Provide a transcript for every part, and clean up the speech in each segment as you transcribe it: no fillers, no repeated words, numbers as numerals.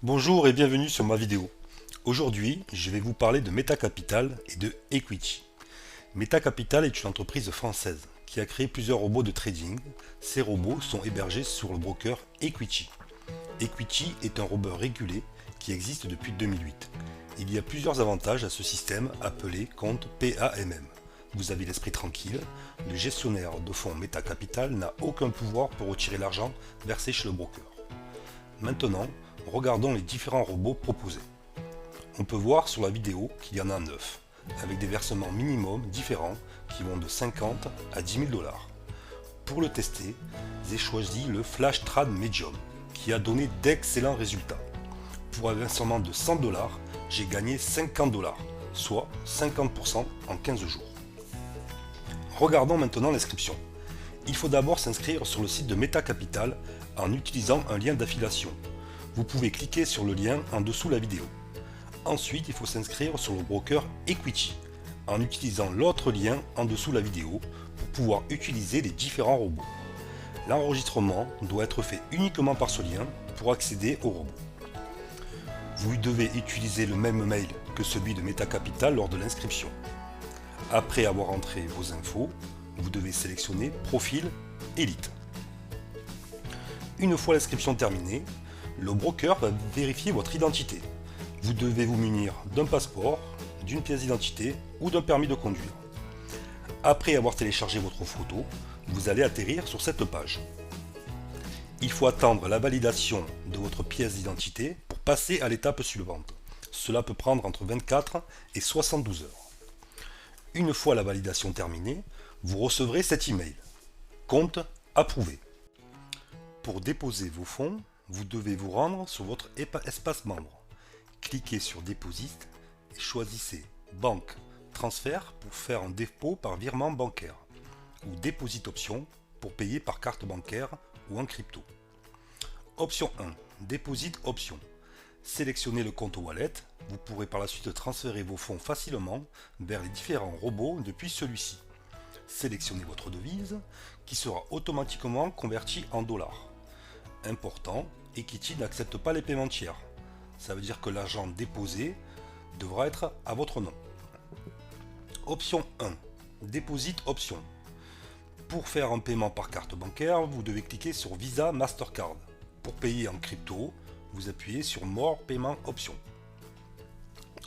Bonjour et bienvenue sur ma vidéo. Aujourd'hui, je vais vous parler de MetaCapital et de Equity. MetaCapital est une entreprise française qui a créé plusieurs robots de trading. Ces robots sont hébergés sur le broker Equity. Equity est un robot régulé qui existe depuis 2008. Il y a plusieurs avantages à ce système appelé compte PAMM. Vous avez l'esprit tranquille, le gestionnaire de fonds MetaCapital n'a aucun pouvoir pour retirer l'argent versé chez le broker. Maintenant, regardons les différents robots proposés. On peut voir sur la vidéo qu'il y en a 9, avec des versements minimum différents qui vont de 50 à 10 000 dollars. Pour le tester, j'ai choisi le Flash Trade Medium, qui a donné d'excellents résultats. Pour un versement de 100 dollars, j'ai gagné 50 dollars, soit 50% en 15 jours. Regardons maintenant l'inscription. Il faut d'abord s'inscrire sur le site de MetaCapital en utilisant un lien d'affiliation. Vous pouvez cliquer sur le lien en dessous de la vidéo. Ensuite, il faut s'inscrire sur le broker Equity en utilisant l'autre lien en dessous de la vidéo pour pouvoir utiliser les différents robots. L'enregistrement doit être fait uniquement par ce lien pour accéder au robot. Vous devez utiliser le même mail que celui de MetaCapital lors de l'inscription. Après avoir entré vos infos, vous devez sélectionner Profil Élite. Une fois l'inscription terminée, le broker va vérifier votre identité. Vous devez vous munir d'un passeport, d'une pièce d'identité ou d'un permis de conduire. Après avoir téléchargé votre photo, vous allez atterrir sur cette page. Il faut attendre la validation de votre pièce d'identité pour passer à l'étape suivante. Cela peut prendre entre 24 et 72 heures. Une fois la validation terminée, vous recevrez cet email. Compte approuvé. Pour déposer vos fonds, vous devez vous rendre sur votre espace membre. Cliquez sur Déposite et choisissez Banque, Transfert pour faire un dépôt par virement bancaire ou Déposit Option pour payer par carte bancaire ou en crypto. Option 1. Déposit Option. Sélectionnez le compte wallet. Vous pourrez par la suite transférer vos fonds facilement vers les différents robots depuis celui-ci. Sélectionnez votre devise qui sera automatiquement convertie en dollars. Important, Equity n'accepte pas les paiements tiers. Ça veut dire que l'argent déposé devra être à votre nom. Option 1. Déposit Option. Pour faire un paiement par carte bancaire, vous devez cliquer sur Visa Mastercard. Pour payer en crypto, vous appuyez sur More Payment Option.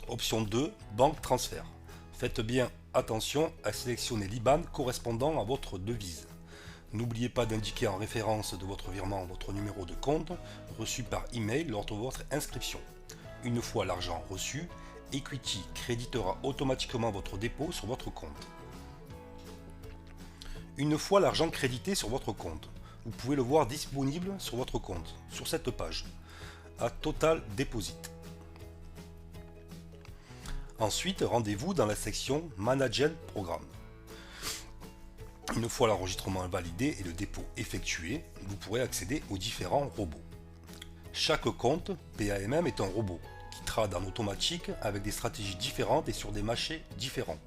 Option 2. Banque Transfert. Faites bien attention à sélectionner l'IBAN correspondant à votre devise. N'oubliez pas d'indiquer en référence de votre virement votre numéro de compte reçu par email lors de votre inscription. Une fois l'argent reçu, Equity créditera automatiquement votre dépôt sur votre compte. Une fois l'argent crédité sur votre compte, vous pouvez le voir disponible sur votre compte, sur cette page, à Total Deposit. Ensuite, rendez-vous dans la section Management Programme. Une fois l'enregistrement validé et le dépôt effectué, vous pourrez accéder aux différents robots. Chaque compte PAMM est un robot qui trade en automatique avec des stratégies différentes et sur des marchés différents.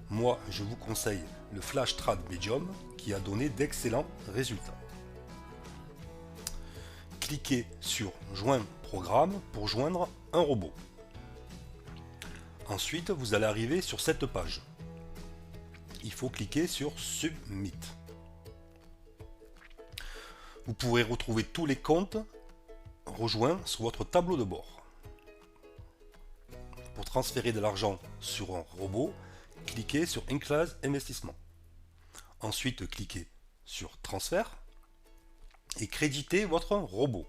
Moi, je vous conseille le Flash Trade Medium qui a donné d'excellents résultats. Cliquez sur Joindre programme pour joindre un robot. Ensuite, vous allez arriver sur cette page. Il faut cliquer sur Submit. Vous pourrez retrouver tous les comptes rejoints sur votre tableau de bord. Pour transférer de l'argent sur un robot, cliquez sur Increase Investissement. Ensuite, cliquez sur Transfert et créditez votre robot.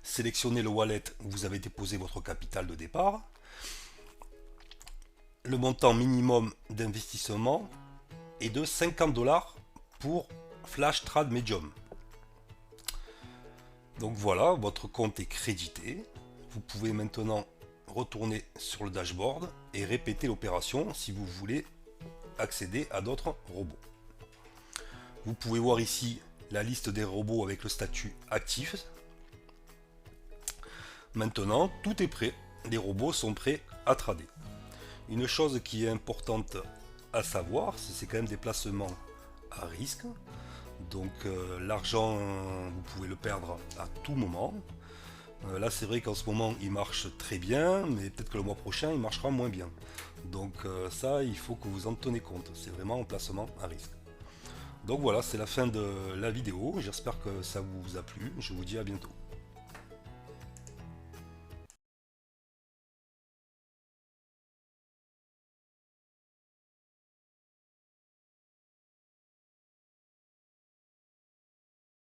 Sélectionnez le wallet où vous avez déposé votre capital de départ. Le montant minimum d'investissement est de 50 dollars pour Flash Trade Medium. Donc voilà, votre compte est crédité. Vous pouvez maintenant retourner sur le dashboard et répéter l'opération si vous voulez accéder à d'autres robots. Vous pouvez voir ici la liste des robots avec le statut actif. Maintenant, tout est prêt. Les robots sont prêts à trader. Une chose qui est importante à savoir, c'est quand même des placements à risque. Donc l'argent, vous pouvez le perdre à tout moment. Là, c'est vrai qu'en ce moment, il marche très bien, mais peut-être que le mois prochain, il marchera moins bien. Donc ça, il faut que vous en tenez compte. C'est vraiment un placement à risque. Donc voilà, c'est la fin de la vidéo. J'espère que ça vous a plu. Je vous dis à bientôt.